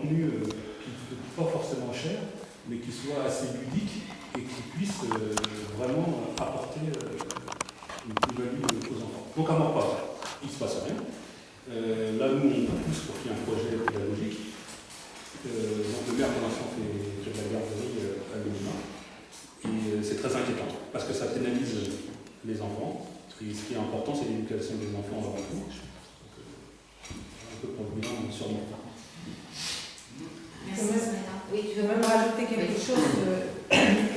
contenu qui ne coûte pas forcément cher, mais qui soit assez ludique et qui puisse vraiment apporter une plus-value aux enfants. Donc à Morpa, il ne se passe rien. Là, nous, on pousse pour qu'il y ait un projet pédagogique. Donc le maire, pour l'instant, fait de la garderie à minima. Et c'est très inquiétant, parce que ça pénalise les enfants. Ce qui est important, c'est l'éducation des enfants avant tout. Un peu pour le bilan sur Morpa. Oui, je veux même rajouter quelque chose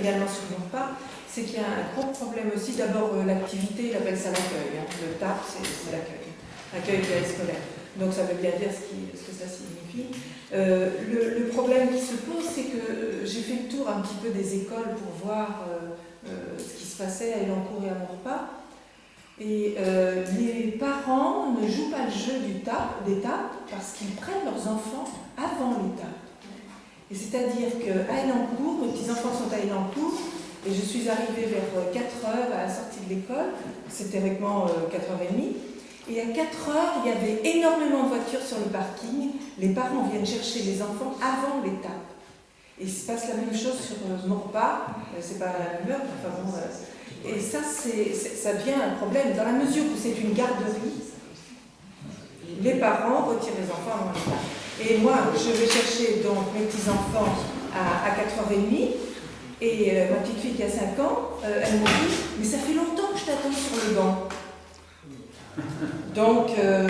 également sur mon pas, c'est qu'il y a un gros problème aussi. D'abord, l'activité, il appelle ça l'accueil. Le TAP, c'est l'accueil. L'accueil scolaire. Donc ça veut bien dire ce que ça signifie. Le problème qui se pose, c'est que j'ai fait le tour un petit peu des écoles pour voir ce qui se passait à Elancourt et à Morpa. Et les parents ne jouent pas le jeu des TAP parce qu'ils prennent leurs enfants avant les TAP. Et c'est-à-dire qu'à Elancourt, mes petits-enfants sont à Elancourt, et je suis arrivée vers 4h à la sortie de l'école, c'est théoriquement 4h30, et à 4h, il y avait énormément de voitures sur le parking, les parents viennent chercher les enfants avant l'étape. Et il se passe la même chose sur Morpa, c'est pas la même heure, enfin bon, et ça devient un problème, dans la mesure où c'est une garderie, les parents retirent les enfants avant l'étape. Et moi, je vais chercher donc mes petits-enfants à 4h30, et ma petite fille qui a 5 ans, elle me dit « Mais ça fait longtemps que je t'attends sur le banc. » Donc, elle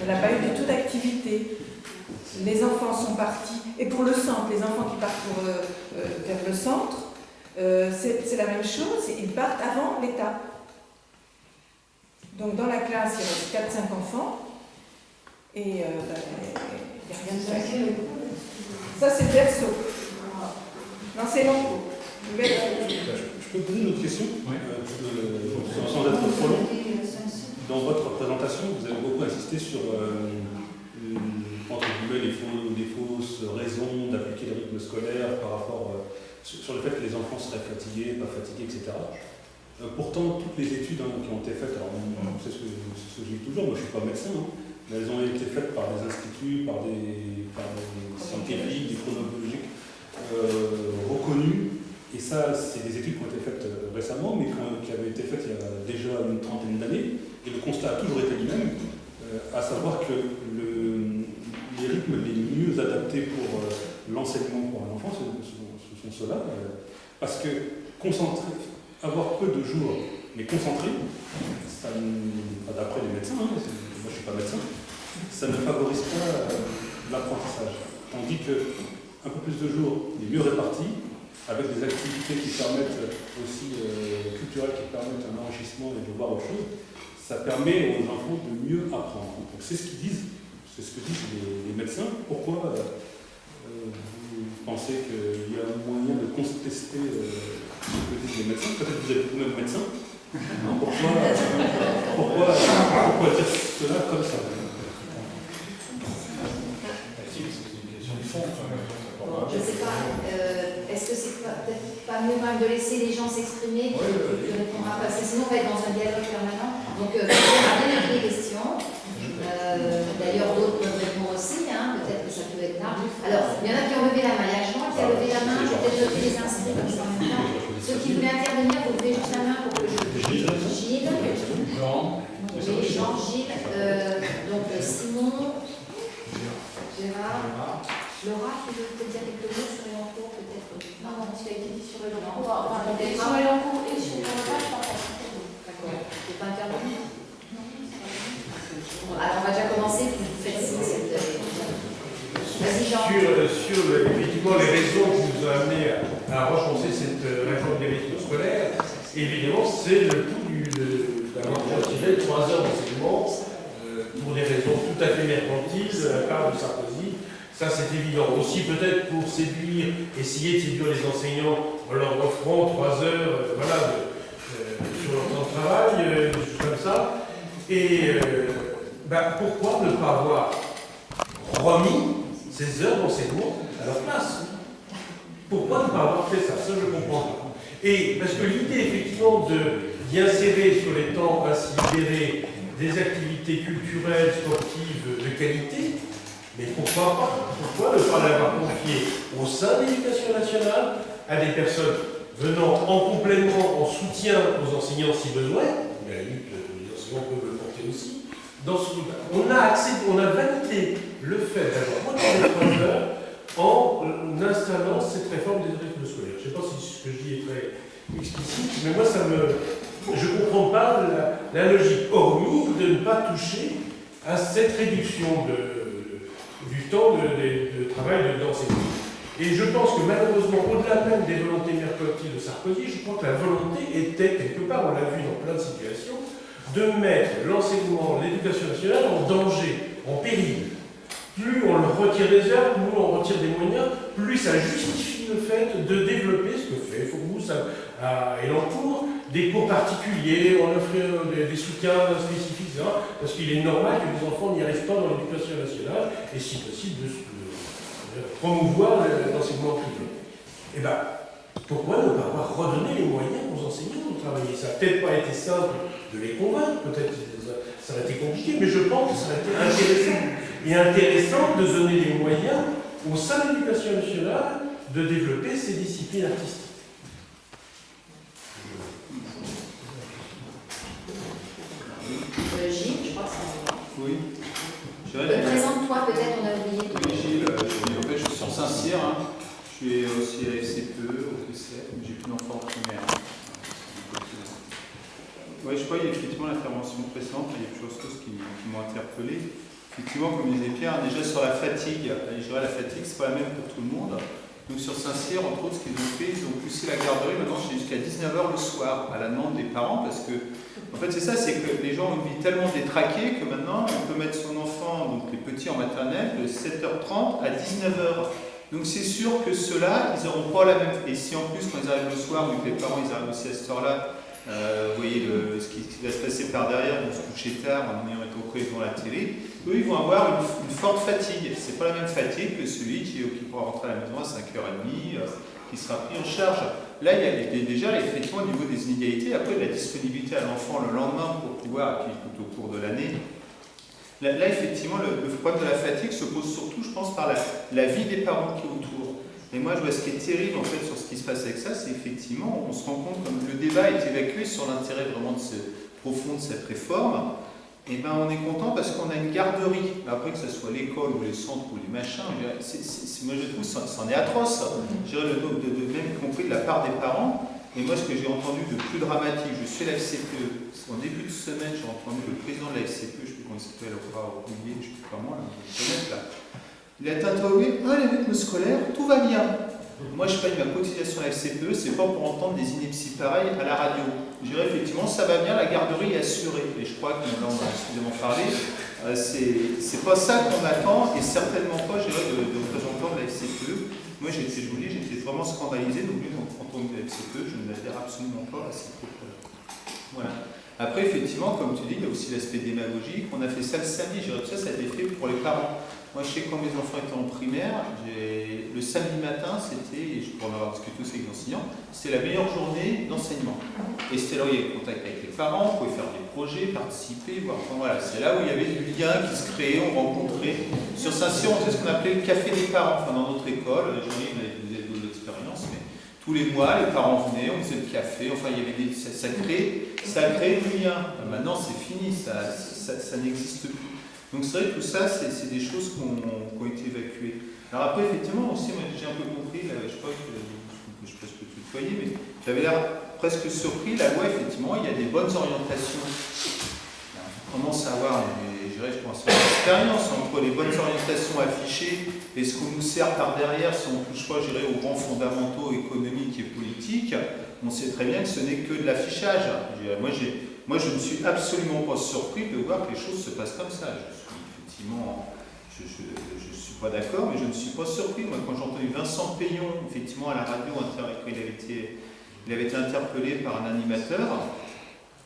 n'a pas eu du tout d'activité. Les enfants sont partis. Et pour le centre, les enfants qui partent vers le centre, c'est la même chose, ils partent avant l'étape. Donc dans la classe, il y a 4-5 enfants, et il n'y a rien de fait. Ça, c'est le berceau. Non, c'est long. Je peux poser une autre question, sans être trop long. Dans votre présentation, vous avez beaucoup insisté sur entre guillemets, les fausses raisons d'appliquer le rythme scolaire par rapport sur le fait que les enfants seraient fatigués, pas fatigués, etc. Pourtant, toutes les études qui ont été faites, alors c'est ce que je dis toujours, moi je ne suis pas médecin, mais elles ont été faites par des instituts, par des scientifiques, des chronologiques reconnus. Et ça, c'est des études qui ont été faites récemment, mais qui avaient été faites il y a déjà une trentaine d'années. Et le constat a toujours été le même, à savoir que les rythmes les mieux adaptés pour l'enseignement pour un enfant, ce sont ceux-là. Parce que avoir peu de jours, mais concentrés, d'après les médecins, moi je ne suis pas médecin, ça ne favorise pas l'apprentissage. Tandis qu'un peu plus de jours est mieux réparti, avec des activités qui permettent aussi culturelles, qui permettent un enrichissement et de voir autre chose, ça permet aux enfants de mieux apprendre. Donc c'est ce qu'ils disent, c'est ce que disent les médecins. Pourquoi vous pensez qu'il y a un moyen de contester ce que disent les médecins? Peut-être que vous êtes vous-même médecin. Pourquoi dire cela comme ça? Je ne sais pas, est-ce que c'est peut-être pas mieux même de laisser les gens s'exprimer, qui ne répondra pas, parce que sinon on va être dans un dialogue permanent. Donc on a bien écrit les questions, d'ailleurs d'autres peuvent répondre aussi, peut-être que ça peut être là. Alors, il y en a qui ont levé la main, il y a Jean qui a levé la main, peut-être je vais les inscrire comme ça en même temps. Ceux qui voulaient intervenir, vous levez juste la main pour que je... Gilles. Jean. Oui, Jean, Gilles, donc Simon, Gérard. Laura, tu veux te dire quelques mots sur Elancourt, peut-être? Non, ce qui a été dit sur Elancourt. Sur Elancourt et sur Morpa, je pense à tout. D'accord. Tu ne peux pas intervenir? Non. Alors, on va déjà commencer, puis vous faites signe. Vas-y, Jean. Sur effectivement les raisons qui nous ont amené à renforcer cette réforme des rythmes scolaires, évidemment, c'est le coût d'avoir retiré 3 heures d'enseignement pour des raisons tout à fait mercantiles de la part de Sarkozy. Ça, c'est évident. Aussi, peut-être pour séduire, essayer de séduire les enseignants en leur offrant 3 heures sur leur temps de travail, des choses comme ça. Et pourquoi ne pas avoir remis ces heures d'enseignement à leur place? Pourquoi ne pas avoir fait ça? Ça, je comprends pas. Et parce que l'idée, effectivement, d'y insérer sur les temps ainsi libérés des activités culturelles, sportives de qualité, mais pour pourquoi ne pas l'avoir confié au sein de l'éducation nationale à des personnes venant en complément, en soutien aux enseignants si besoin. Mais à la limite, les enseignants peuvent le porter aussi. On a validé le fait d'avoir moins de 3 heures en installant cette réforme des rythmes scolaires. Je ne sais pas si ce que je dis est très explicite, mais moi, je ne comprends pas la logique, hormis de ne pas toucher à cette réduction du temps de travail d'enseignant. Et je pense que malheureusement, au-delà même des volontés mercantiles de Sarkozy, je crois que la volonté était, quelque part, on l'a vu dans plein de situations, de mettre l'enseignement, l'éducation nationale en danger, en péril. Plus on leur retire des heures, plus on retire des moyens, plus ça justifie le fait de développer ce que fait Foucault à Elancourt, des cours particuliers, on offre des soutiens spécifiques, etc. Parce qu'il est normal que les enfants n'y arrivent pas dans l'éducation nationale, et si possible de promouvoir l'enseignement privé. Eh bien, pourquoi ne pas avoir redonné les moyens aux enseignants de travailler? Ça n'a peut-être pas été simple de les convaincre, peut-être ça aurait été compliqué, mais je pense que ça aurait été intéressant. Et intéressant de donner les moyens au sein de l'éducation nationale de développer ces disciplines artistiques. Gilles, je crois que c'est Oui. Présente-toi peut-être, on a oublié. Oui, Gilles, en fait, je suis sur Saint-Cyr. Je suis aussi à FCPE, au FCF, mais j'ai plus d'enfants en primaire. Oui, je crois qu'il y a effectivement l'intervention précédente, il y a plusieurs choses qui m'ont interpellé. Effectivement, comme disait Pierre, déjà sur la fatigue, je dirais la fatigue, c'est pas la même pour tout le monde. Donc sur Saint-Cyr, entre autres, ce qu'ils ont fait, ils ont poussé la garderie maintenant jusqu'à 19h le soir, à la demande des parents, parce que, en fait, c'est ça, c'est que les gens ont une vie tellement détraquée que maintenant, on peut mettre son enfant, donc les petits en maternelle, de 7h30 à 19h. Donc c'est sûr que ceux-là, ils n'auront pas la même... Et si en plus, quand ils arrivent le soir, vu que les parents, ils arrivent aussi à cette heure-là, vous voyez ce qui va se passer par derrière, ils vont se coucher tard en ayant été au devant la télé, eux ils vont avoir une forte fatigue. C'est pas la même fatigue que celui qui pourra rentrer à la maison à 5h30, qui sera pris en charge. Là, il y a déjà effectivement au niveau des inégalités, après de la disponibilité à l'enfant le lendemain pour pouvoir, et puis tout au cours de l'année. Là, effectivement, le problème de la fatigue se pose surtout, je pense, par la vie des parents qui est autour. Et moi, je vois ce qui est terrible en fait sur ce qui se passe avec ça, c'est effectivement, on se rend compte comme le débat est évacué sur l'intérêt vraiment profond de cette réforme. Et ben, on est content parce qu'on a une garderie. Après que ce soit l'école ou les centres ou les machins, moi je trouve que c'en est atroce. Je dirais le nombre même y compris de la part des parents. Et moi, ce que j'ai entendu de plus dramatique, je suis à la FCPE. En début de semaine, j'ai entendu le président de la FCPE, je ne sais plus comment il s'appelle, je ne sais plus comment, là. Il a été interrogé, les rythmes scolaires, tout va bien. Moi, je paye ma cotisation à la FCPE, c'est pas pour entendre des inepties pareilles à la radio. Je dirais effectivement, ça va bien, la garderie est assurée. Et je crois que là, on a suffisamment parlé. C'est pas ça qu'on attend, et certainement pas, je dirais, de représentants de la FCPE. Moi, je vous dis, j'étais vraiment scandalisé, donc en tant que FCPE, je n'adhère absolument pas à ces propos-là. Voilà. Après, effectivement, comme tu dis, il y a aussi l'aspect démagogique. On a fait ça le samedi, je dirais que ça a été fait pour les parents. Moi, je sais que quand mes enfants étaient en primaire, le samedi matin, c'était, et je pourrais en avoir discuté aussi avec les enseignants, c'était la meilleure journée d'enseignement. Et c'était là où il y avait contact avec les parents, on pouvait faire des projets, participer, voir. Enfin, voilà, c'est là où il y avait du lien qui se créait, on rencontrait. Sur Saint-Cyr, on faisait ce qu'on appelait le café des parents. Enfin, dans notre école, j'en ai d'autres expériences, mais tous les mois, les parents venaient, on faisait le café, enfin, il y avait ça créait du lien. Maintenant, c'est fini, ça n'existe plus. Donc c'est vrai que tout ça, c'est des choses qui ont été évacuées. Alors après, effectivement, aussi, moi j'ai un peu compris, je crois que je pense que tu le voyais, mais j'avais l'air presque surpris. La loi, effectivement, il y a des bonnes orientations. On commence à avoir, je pense, une expérience entre les bonnes orientations affichées et ce qu'on nous sert par derrière, si on ne touche pas, je dirais, aux grands fondamentaux économiques et politiques. On sait très bien que ce n'est que de l'affichage. Moi, je ne suis absolument pas surpris de voir que les choses se passent comme ça. Je ne suis pas d'accord, mais je ne suis pas surpris. Moi, quand j'ai entendu Vincent Payon, effectivement, à la radio, il avait été interpellé par un animateur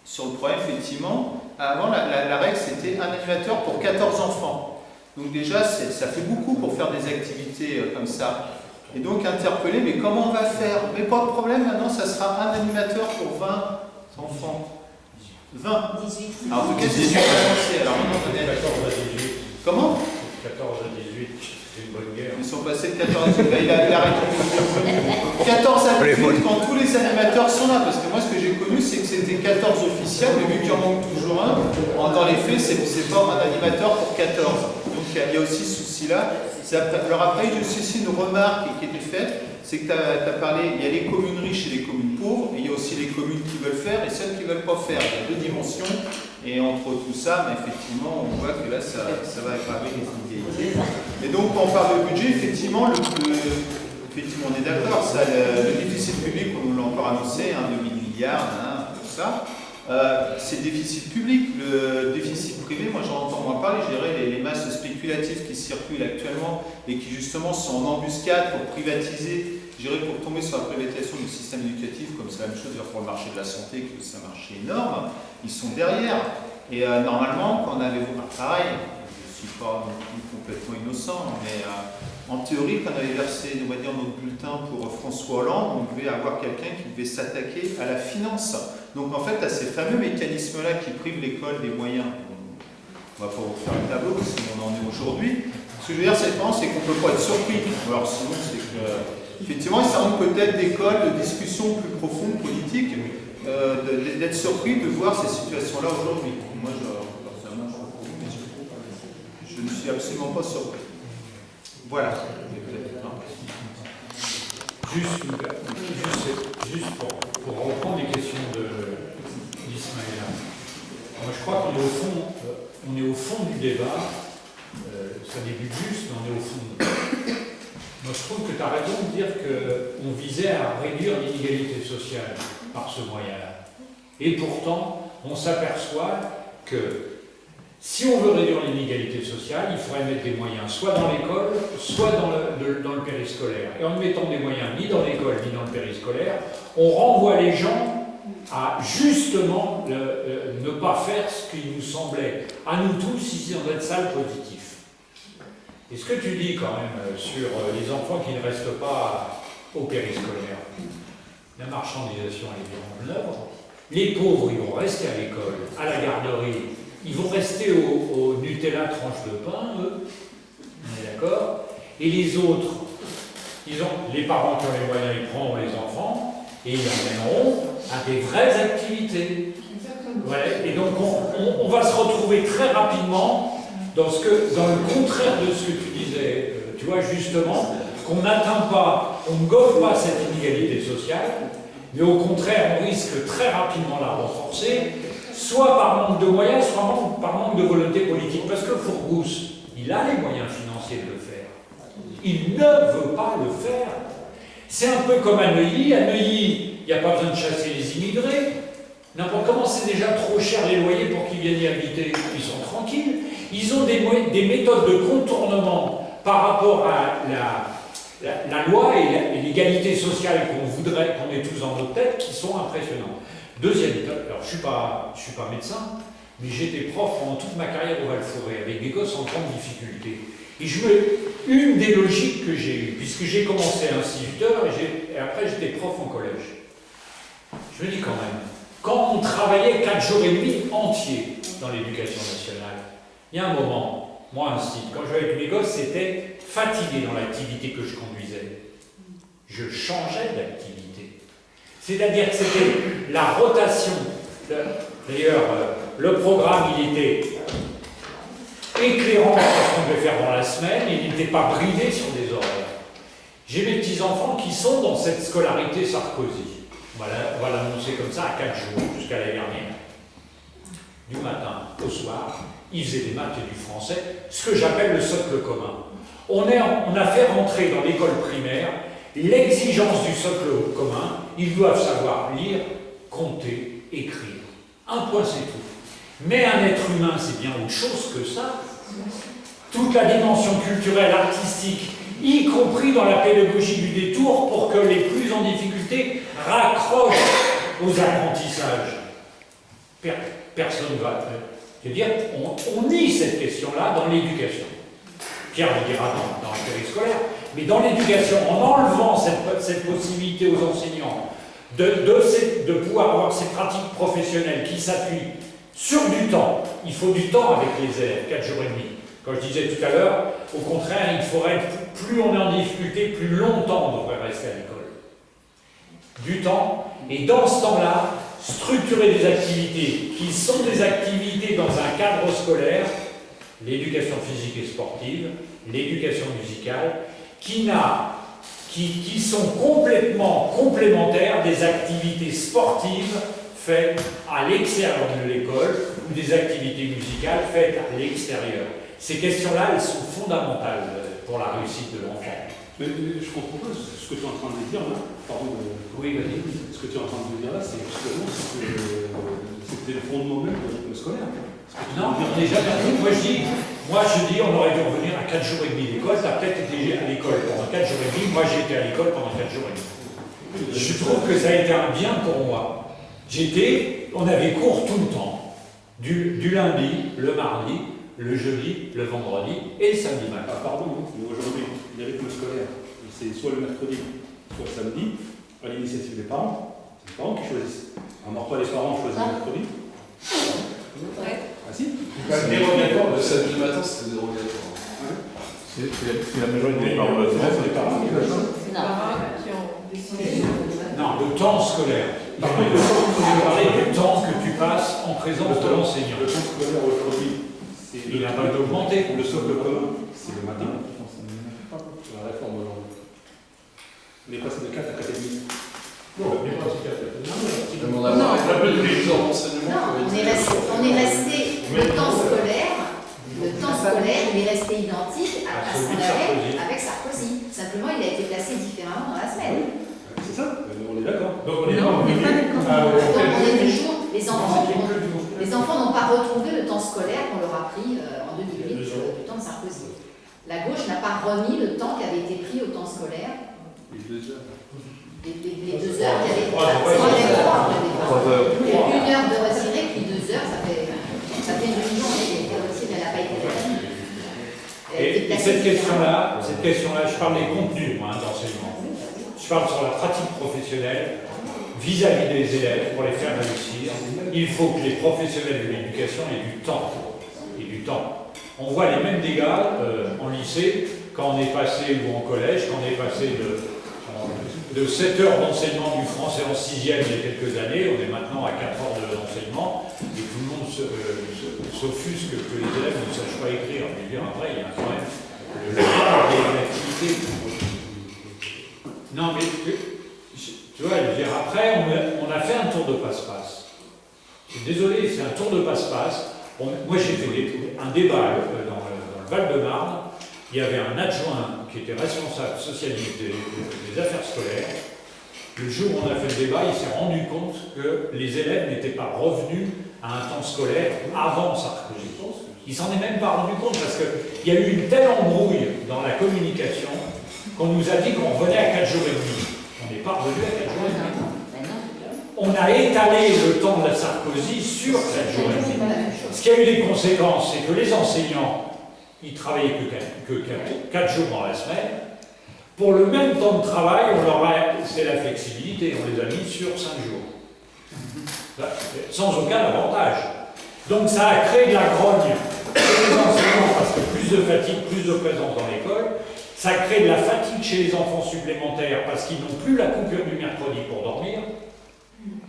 sur le problème, effectivement. Avant, la règle, c'était un animateur pour 14 enfants. Donc déjà, ça fait beaucoup pour faire des activités comme ça. Et donc, interpellé, mais comment on va faire? Mais pas de problème, maintenant, ça sera un animateur pour 20 enfants. 20. 18. Alors, en tout cas, c'est ce qui a annoncé. Alors, maintenant, D'accord, on a 18. comment? 14 à 18, c'est une bonne guerre. Ils sont passés de 14 à 18. Il a récupéré 14 à 18 quand tous les animateurs sont là. Parce que moi, ce que j'ai connu, c'est que c'était 14 officiels, mais vu qu'il en manque toujours un, dans les faits, c'est pas un animateur pour 14. Donc il y a aussi ce souci-là. Alors après, il y a aussi une remarque qui était faite, c'est que tu as parlé, il y a les communes riches et les communes pauvres, et il y a aussi les communes qui veulent faire et celles qui ne veulent pas faire. Il y a deux dimensions, et entre tout ça, mais effectivement, on voit que là, ça va aggraver les inégalités. Et donc, quand on parle de budget, effectivement, effectivement on est d'accord, le déficit public, on nous l'a encore annoncé, 2 000 milliards, tout ça. C'est le déficit public, le déficit privé, moi j'en entends moins parler, je dirais les masses spéculatives qui circulent actuellement et qui justement sont en embuscade pour privatiser, je dirais pour tomber sur la privatisation du système éducatif, comme c'est la même chose pour le marché de la santé, qui est un marché énorme, ils sont derrière. Et normalement, quand on avait pareil, je ne suis pas non plus complètement innocent, mais en théorie, quand on avait versé, on va dire, notre bulletin pour François Hollande, on devait avoir quelqu'un qui devait s'attaquer à la finance. Donc en fait, à ces fameux mécanismes-là qui privent l'école des moyens, on va pas vous faire le tableau, parce qu'on en est aujourd'hui. Ce que je veux dire, c'est qu'on ne peut pas être surpris. Alors sinon, c'est que, effectivement, ça manque peut-être d'écoles, de discussions plus profondes, politiques, d'être surpris de voir ces situations-là aujourd'hui. Moi, personnellement, je ne suis absolument pas surpris. Voilà. Juste pour reprendre les questions d'Ismaël. Moi, je crois qu'on est au fond du débat. Ça débute juste, mais on est au fond. Moi, je trouve que tu as raison de dire qu'on visait à réduire l'inégalité sociale par ce moyen-là. Et pourtant, on s'aperçoit que si on veut réduire l'inégalité sociale, il faudrait mettre des moyens soit dans l'école, soit dans le périscolaire. Et en ne mettant des moyens ni dans l'école ni dans le périscolaire, on renvoie les gens à justement ne pas faire ce qui nous semblait, à nous tous, ici dans cette salle, positif. Et ce que tu dis quand même sur les enfants qui ne restent pas au périscolaire, la marchandisation elle est bien en œuvre, les pauvres ils vont rester à l'école, à la garderie, ils vont rester au Nutella tranche de pain, eux, on est d'accord, et les autres, les parents qui ont les moyens, ils prendront les enfants et ils amèneront à des vraies activités. Ouais. Et donc on va se retrouver très rapidement dans le contraire de ce que tu disais, tu vois, justement, qu'on n'atteint pas, on ne gomme pas cette inégalité sociale, mais au contraire, on risque très rapidement la renforcer, soit par manque de moyens, soit par manque de volonté politique. Parce que Fourgousse, il a les moyens financiers de le faire. Il ne veut pas le faire. C'est un peu comme à Neuilly. À Neuilly, il n'y a pas besoin de chasser les immigrés. N'importe comment, c'est déjà trop cher les loyers pour qu'ils viennent y habiter. Ils sont tranquilles. Ils ont des méthodes de contournement par rapport à la loi et l'égalité sociale qu'on ait tous dans notre tête qui sont impressionnantes. Deuxième étape, alors je suis pas médecin, mais j'étais prof pendant toute ma carrière au Val-Fouré avec des gosses en grande difficulté. Et une des logiques que j'ai eues, puisque j'ai commencé instituteur et après j'étais prof en collège, je me dis quand même, quand on travaillait 4 jours et demi entiers dans l'éducation nationale, il y a un moment, moi quand je jouais avec mes gosses, c'était fatigué dans l'activité que je conduisais. Je changeais d'activité. C'est-à-dire que c'était la rotation. D'ailleurs, le programme, il était éclairant sur ce qu'on devait faire dans la semaine, il n'était pas bridé sur des horaires. J'ai mes petits-enfants qui sont dans cette scolarité Sarkozy. On va l'annoncer comme ça à 4 jours, jusqu'à l'année dernière. Du matin au soir, ils faisaient des maths et du français, ce que j'appelle le socle commun. On a fait rentrer dans l'école primaire l'exigence du socle commun. Ils doivent savoir lire, compter, écrire. Un point, c'est tout. Mais un être humain, c'est bien autre chose que ça. Toute la dimension culturelle, artistique, y compris dans la pédagogie du détour, pour que les plus en difficulté raccrochent aux apprentissages. Personne ne va. C'est-à-dire, on nie cette question-là dans l'éducation. Pierre le dira dans le périscolaire, mais dans l'éducation, en enlevant cette possibilité aux enseignants de pouvoir avoir ces pratiques professionnelles qui s'appuient sur du temps. Il faut du temps avec les élèves, 4 jours et demi. Quand je disais tout à l'heure, au contraire, il faudrait, plus on est en difficulté, plus longtemps on devrait rester à l'école. Du temps, et dans ce temps-là, structurer des activités qui sont des activités dans un cadre scolaire, l'éducation physique et sportive, l'éducation musicale, qui sont complètement complémentaires des activités sportives faites à l'extérieur de l'école ou des activités musicales faites à l'extérieur. Ces questions-là, elles sont fondamentales pour la réussite de l'enfant. Mais je comprends pas ce que tu es en train de dire là. Pardon. Oui, vas-y. Ce que tu es en train de dire là, c'est justement c'était le fondement même de rythme scolaire. Non, on n'est jamais revenu. Moi je dis, on aurait dû revenir à 4 jours et demi d'école. Tu as peut-être été à l'école pendant 4 jours et demi. Moi j'ai été à l'école pendant 4 jours et demi. Je trouve que ça a été un bien pour moi. On avait cours tout le temps. Du lundi, le mardi, le jeudi, le vendredi et le samedi matin. Ah, pardon, mais aujourd'hui, les rythmes scolaires, c'est soit le mercredi, soit le samedi, à l'initiative des parents. C'est les parents qui choisissent. Alors pas les parents choisissent le mercredi. Ouais. Ah si. Dérogatoire, Le samedi matin, c'était dérogatoire. C'est la majorité des parents. C'est les parents qui choisissent. C'est les parents qui ont décidé. Non, le temps scolaire. Je parlais du temps que tu passes en présence de l'enseignant. Le temps scolaire aujourd'hui, c'est Il n'a pas d'augmenter. le socle commun, c'est le matin. La réforme aujourd'hui. On est passé de 4 à 4 et demi. Non, on n'est pas si capable. On a un peu de mise en renseignement. Non, on est resté le temps scolaire, il est resté identique à ce qu'on avait avec Sarkozy. Simplement, il a été placé différemment dans la semaine. C'est ça, on est d'accord. Donc on est Non, on n'est pas d'accord. Donc on est toujours, les enfants n'ont pas retrouvé le temps scolaire qu'on leur a pris en 2008 du temps de Sarkozy. La gauche n'a pas remis le temps qui avait été pris au temps scolaire. Les 2 heures qui avaient été Il y a 1 heure de retirée, puis 2 heures, ça fait une journée qui a été retirée, elle n'a pas été rétablie. Et cette question-là, je parle des contenus d'enseignement. Je parle sur la pratique professionnelle vis-à-vis des élèves pour les faire réussir. Il faut que les professionnels de l'éducation aient du temps. On voit les mêmes dégâts en lycée quand on est passé, ou en collège, quand on est passé de 7 heures d'enseignement du français en 6e il y a quelques années, on est maintenant à 4 heures d'enseignement, et tout le monde s'offusque que les élèves ne sachent pas écrire. Mais bien après, il y a quand même l'activité. Non, mais tu vois, je veux dire, après, on a fait un tour de passe-passe. Je suis désolé, c'est un tour de passe-passe. Moi, j'ai fait un débat dans le Val-de-Marne. Il y avait un adjoint qui était responsable socialité des affaires scolaires. Le jour où on a fait le débat, il s'est rendu compte que les élèves n'étaient pas revenus à un temps scolaire avant Sarkozy. Il s'en est même pas rendu compte parce qu'il y a eu une telle embrouille dans la communication qu'on nous a dit qu'on revenait à 4 jours et demi. On n'est pas revenu à 4 jours et demi. On a étalé le temps de la Sarkozy sur 4 jours et demi. Ce qui a eu des conséquences, c'est que les enseignants, ils travaillaient que 4 jours dans la semaine. Pour le même temps de travail, c'est la flexibilité, on les a mis sur 5 jours. Sans aucun avantage. Donc ça a créé de la grogne chez les enseignants parce que plus de fatigue, plus de présence dans l'école. Ça crée de la fatigue chez les enfants supplémentaires parce qu'ils n'ont plus la coupure du mercredi pour dormir.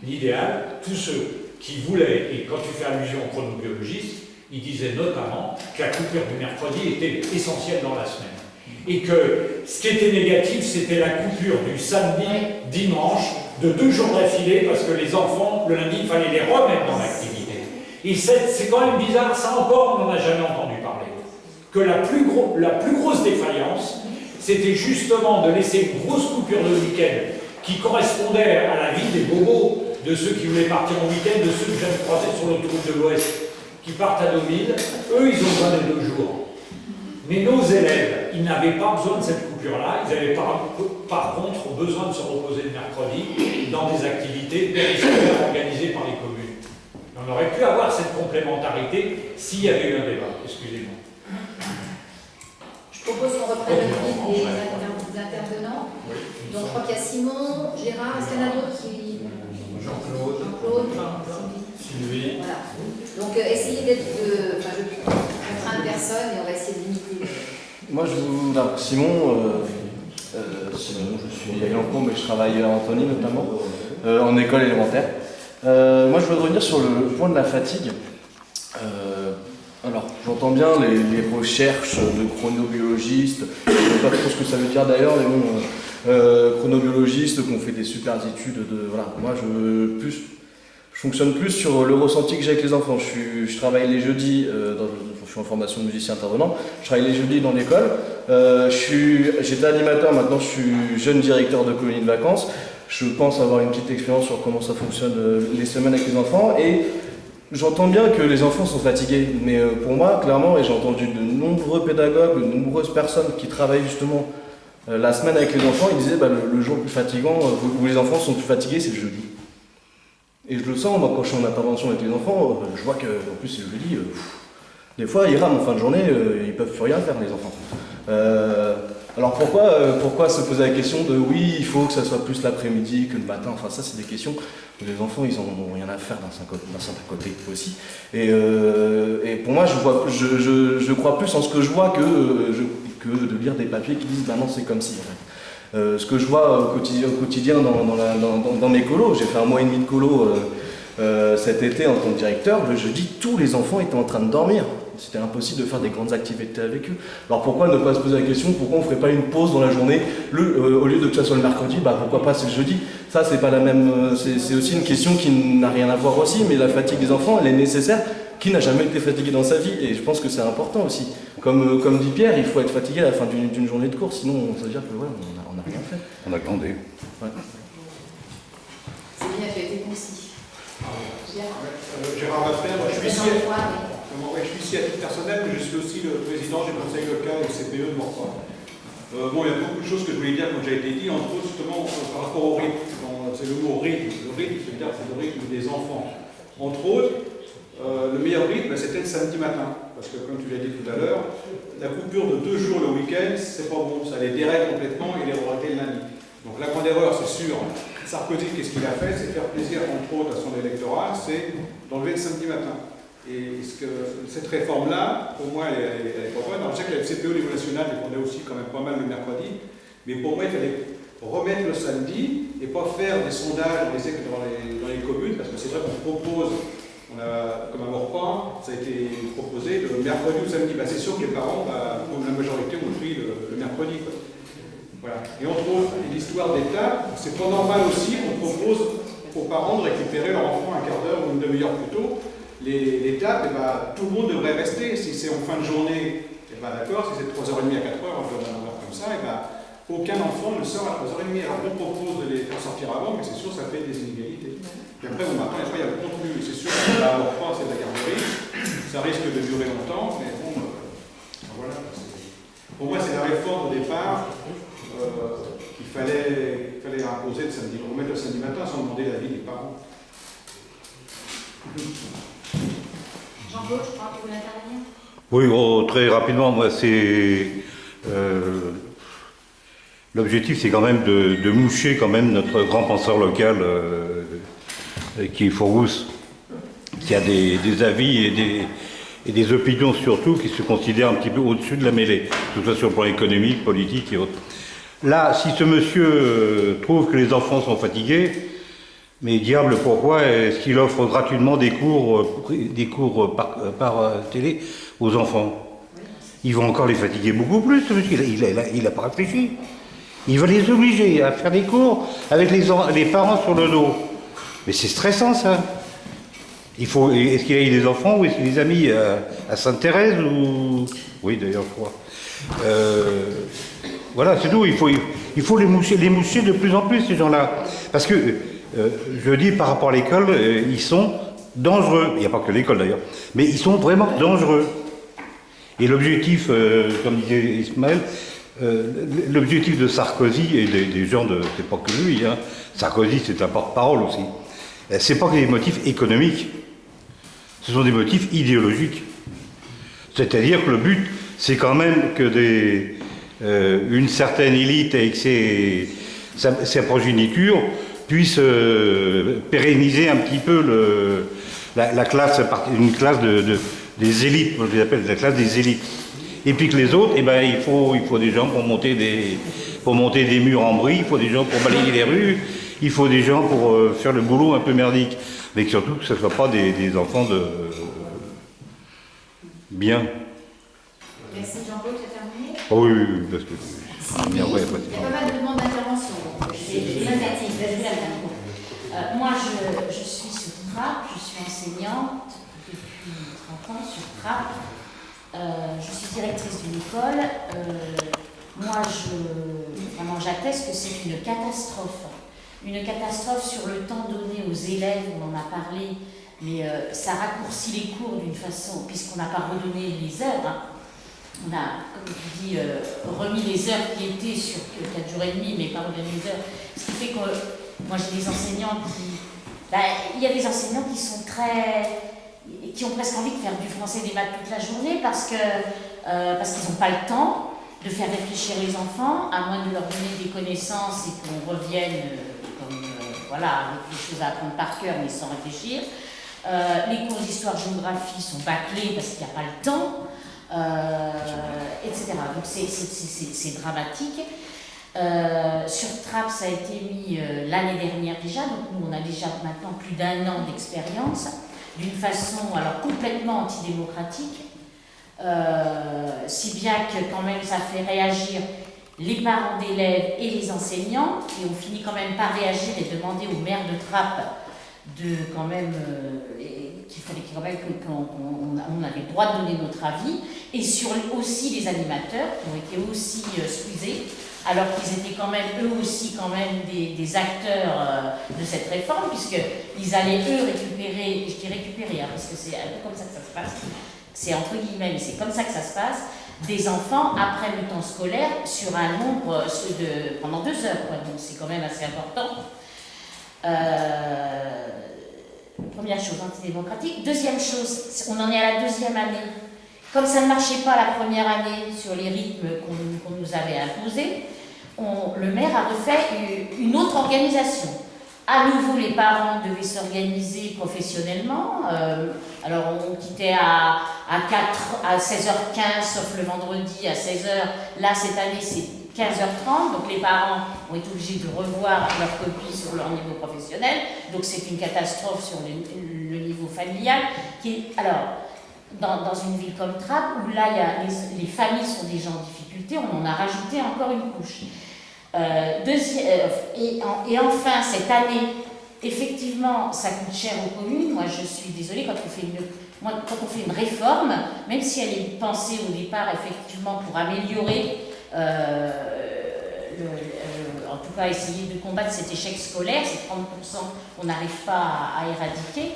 L'idéal, tous ceux qui voulaient, et quand tu fais allusion aux chronobiologistes, ils disaient notamment que la coupure du mercredi était essentielle dans la semaine. Et que ce qui était négatif, c'était la coupure du samedi, dimanche, de 2 jours d'affilée, parce que les enfants, le lundi, il fallait les remettre dans l'activité. Et c'est quand même bizarre, ça encore, on n'en a jamais entendu parler. Que la plus grosse défaillance, c'était justement de laisser une grosse coupure de week-end qui correspondait à la vie des bobos, de ceux qui voulaient partir en week-end, de ceux que je viens de croiser sur l'autoroute de l'Ouest, qui partent à Deauville. Eux, ils ont besoin des 2 jours. Mais nos élèves, ils n'avaient pas besoin de cette coupure-là, ils avaient par contre besoin de se reposer le mercredi dans des activités périscolaires organisées par les communes. On aurait pu avoir cette complémentarité s'il y avait eu un débat. Excusez-moi. Je propose qu'on reprenne le fil des intervenants. Donc je crois qu'il y a Simon, Gérard, est-ce qu'il y en a d'autres qui... Jean-Claude, Sylvie. Voilà. Donc essayez d'être... je contrains de vers personnes et on va essayer de limiter. Moi, Simon, je suis à Guyancourt, mais je travaille à Antony notamment, en école élémentaire. Moi, je voudrais revenir sur le point de la fatigue. Alors, j'entends bien les recherches de chronobiologistes, je ne sais pas trop ce que ça veut dire d'ailleurs, mais bon, chronobiologistes qui ont fait des super études de... Voilà, moi, je fonctionne plus sur le ressenti que j'ai avec les enfants. Je travaille les jeudis, je suis en formation de musicien intervenant, je travaille les jeudis dans l'école. J'étais animateur, maintenant je suis jeune directeur de colonie de vacances. Je pense avoir une petite expérience sur comment ça fonctionne les semaines avec les enfants. Et j'entends bien que les enfants sont fatigués, mais pour moi, clairement, et j'ai entendu de nombreux pédagogues, de nombreuses personnes qui travaillent justement la semaine avec les enfants, ils disaient le jour le plus fatigant, où les enfants sont plus fatigués, c'est le jeudi. Et je le sens, moi, quand je suis en intervention avec les enfants, je vois que, en plus, c'est le jeudi, des fois, ils rament en fin de journée, ils peuvent plus rien faire, les enfants. Alors pourquoi se poser la question de oui, il faut que ça soit plus l'après-midi que le matin, enfin ça c'est des questions où les enfants ils en ont rien à faire d'un certain côté aussi. Et pour moi je crois plus en ce que je vois que de lire des papiers qui disent non c'est comme si en fait. Ce que je vois au quotidien dans mes colos, j'ai fait 1 mois et demi de colo cet été en tant que directeur, le jeudi tous les enfants étaient en train de dormir. C'était impossible de faire des grandes activités avec eux. Alors pourquoi ne pas se poser la question, pourquoi on ne ferait pas une pause dans la journée, au lieu de que ça soit le mercredi, pourquoi pas c'est le jeudi. Ça c'est pas la même, c'est aussi une question qui n'a rien à voir aussi, mais la fatigue des enfants elle est nécessaire. Qui n'a jamais été fatigué dans sa vie, et je pense que c'est important aussi. Comme dit Pierre, il faut être fatigué à la fin d'une journée de course, sinon ça veut dire que on n'a rien fait. On a glandé. Ouais. C'est bien, tu as été concis. Gérard Lafrère, je suis ici à titre personnel, mais je suis aussi le président du conseil local et CPE de Morcoing. Il y a beaucoup de choses que je voulais dire, comme déjà été dit, entre autres justement par rapport au rythme. C'est le mot rythme. Le rythme, c'est-à-dire c'est le rythme des enfants. Entre autres, le meilleur rythme, c'était le samedi matin. Parce que comme tu l'as dit tout à l'heure, la coupure de 2 jours le week-end, c'est pas bon. Ça les dérègle complètement et les regarder le lundi. Donc la grande erreur, c'est sûr. Sarkozy, qu'est-ce qu'il a fait? C'est faire plaisir, entre autres, à son électorat, c'est d'enlever le samedi matin. Et cette réforme-là, pour moi, elle est pas bonne. Alors, je sais que la FCPE au niveau national défendait aussi quand même pas mal le mercredi, mais pour moi, il fallait remettre le samedi et pas faire des sondages dans les communes, parce que c'est vrai qu'on propose, comme à Morcoing, ça a été proposé le mercredi ou le samedi. C'est sûr que les parents, comme la majorité, ont pris le mercredi. Quoi. Voilà. Et entre autres, l'histoire d'État, c'est pas normal aussi qu'on propose aux parents de récupérer leur enfant 1/4 d'heure ou une demi-heure plus tôt. L'étape, tout le monde devrait rester. Si c'est en fin de journée, d'accord, si c'est de 3h30 à 4h, on peut en avoir comme ça, aucun enfant ne sort à 3h30. Alors on propose de les faire sortir avant, mais c'est sûr, ça fait des inégalités. Puis après, après, il y a le contenu. C'est sûr que là, on reprend, c'est de la garderie. Ça risque de durer longtemps, mais bon, voilà. Pour moi, c'est la réforme au départ qu'il fallait imposer le samedi, remettre le samedi matin sans demander l'avis des parents. Jean-Claude, je crois que vous voulez intervenir. Oui, très rapidement, moi c'est l'objectif, c'est quand même de moucher quand même notre grand penseur local qui est Fourrousse, qui a des avis et des opinions surtout qui se considèrent un petit peu au-dessus de la mêlée, que ce soit sur le plan économique, politique et autres. Là, si ce monsieur trouve que les enfants sont fatigués, mais diable, pourquoi est-ce qu'il offre gratuitement des cours par télé aux enfants? Ils vont encore les fatiguer beaucoup plus, ce monsieur. Il n'a pas réfléchi. Il va les obliger à faire des cours avec les parents sur le dos. Mais c'est stressant, ça. Est-ce qu'il a eu des enfants ou est-ce qu'il les a mis à Sainte-Thérèse ou... Oui, d'ailleurs, je crois. Voilà, c'est tout. Il faut les moucher de plus en plus, ces gens-là. Parce que... je dis par rapport à l'école, ils sont dangereux. Il n'y a pas que l'école d'ailleurs, mais ils sont vraiment dangereux. Et l'objectif, comme disait Ismaël, l'objectif de Sarkozy et des gens c'est pas que lui, Sarkozy c'est un porte-parole aussi. C'est pas que des motifs économiques, ce sont des motifs idéologiques. C'est-à-dire que le but, c'est quand même que une certaine élite avec sa progéniture puisse pérenniser un petit peu une classe des élites, moi je les appelle la classe des élites. Et puis que les autres, eh ben, il faut des gens pour monter des murs en brie, il faut des gens pour balayer les rues, il faut des gens pour faire le boulot un peu merdique. Mais surtout que ce ne soit pas des enfants de bien. Merci Jean-Claude, tu as terminé? Oh oui, oui, oui, parce que... Il y a pas mal de demandes d'intervention. Moi, je suis sur TRAP, je suis enseignante depuis 30 ans sur TRAP. Je suis directrice d'une école. Moi, vraiment, j'atteste que c'est une catastrophe. Une catastrophe sur le temps donné aux élèves, on en a parlé, mais ça raccourcit les cours d'une façon, puisqu'on n'a pas redonné les heures. Hein. On a, comme tu dis, remis les heures qui étaient sur 4 jours et demi, mais pas redonné les heures. Ce qui fait que moi j'ai des enseignants qui... il y a des enseignants qui sont qui ont presque envie de faire du français et des maths toute la journée parce qu'ils n'ont pas le temps de faire réfléchir les enfants, à moins de leur donner des connaissances et qu'on revienne avec des choses à apprendre par cœur mais sans réfléchir. Les cours d'histoire-géographie sont bâclés parce qu'il n'y a pas le temps. Etc. Donc c'est dramatique. Sur TRAP, ça a été mis l'année dernière déjà, donc nous on a déjà maintenant plus d'1 an d'expérience, d'une façon alors complètement antidémocratique, si bien que quand même ça fait réagir les parents d'élèves et les enseignants, qui ont fini quand même par réagir et demander au maire de TRAP de quand même qu'il fallait quand même qu'on avait le droit de donner notre avis, et sur aussi les animateurs qui ont été aussi squeezés, alors qu'ils étaient quand même eux aussi quand même des acteurs de cette réforme, puisqu'ils allaient eux récupérer, je dis récupérer parce que c'est un peu comme ça que ça se passe, c'est entre guillemets, mais c'est comme ça que ça se passe, des enfants après le temps scolaire sur un nombre pendant 2 heures, quoi. Donc c'est quand même assez important. Première chose, antidémocratique. Deuxième chose, on en est à la 2e année. Comme ça ne marchait pas la première année sur les rythmes qu'on nous avait imposés, le maire a refait une autre organisation. À nouveau, les parents devaient s'organiser professionnellement. Alors, on quittait à 16h15, sauf le vendredi à 16h. Là, cette année, c'est 15h30, donc les parents ont été obligés de revoir leurs copies sur leur niveau professionnel, donc c'est une catastrophe sur le niveau familial. Alors, dans une ville comme Trappes, où là les familles sont déjà en difficulté, on en a rajouté encore une couche. Et enfin, cette année, effectivement, ça coûte cher aux communes. Moi, je suis désolée, quand on fait une réforme, même si elle est pensée au départ, effectivement, pour améliorer en tout cas essayer de combattre cet échec scolaire, ces 30% qu'on n'arrive pas à éradiquer.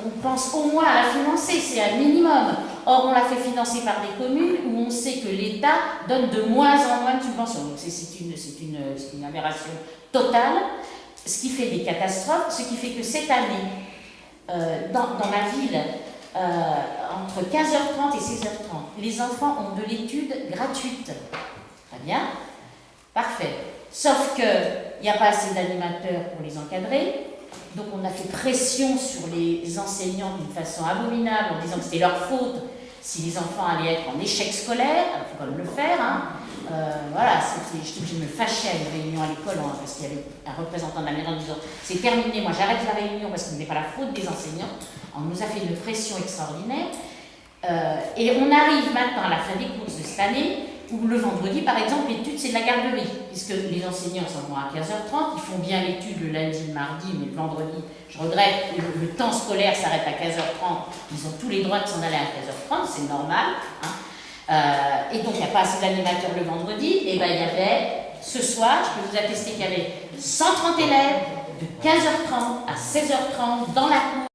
On pense au moins à la financer, c'est un minimum. Or, on la fait financer par des communes où on sait que l'État donne de moins en moins de subventions. Donc, c'est une aberration totale, ce qui fait des catastrophes, ce qui fait que cette année, dans ma ville, entre 15h30 et 16h30, les enfants ont de l'étude gratuite. Très bien, parfait. Sauf qu'il n'y a pas assez d'animateurs pour les encadrer. Donc on a fait pression sur les enseignants d'une façon abominable en disant que c'était leur faute si les enfants allaient être en échec scolaire. Il faut quand même le faire. Hein. J'étais obligée de me fâcher à une réunion à l'école parce qu'il y avait un représentant de la mairie en disant c'est terminé, moi j'arrête la réunion parce que ce n'est pas la faute des enseignants. On nous a fait une pression extraordinaire. Et on arrive maintenant à la fin des courses de cette année où le vendredi, par exemple, l'étude c'est de la garderie, puisque les enseignants s'en vont à 15h30, ils font bien l'étude le lundi, le mardi, mais le vendredi, je regrette, le temps scolaire s'arrête à 15h30, ils ont tous les droits de s'en aller à 15h30, c'est normal. Hein. Et donc il n'y a pas assez d'animateurs le vendredi, et bien il y avait, ce soir, je peux vous attester qu'il y avait 130 élèves de 15h30 à 16h30 dans la cour.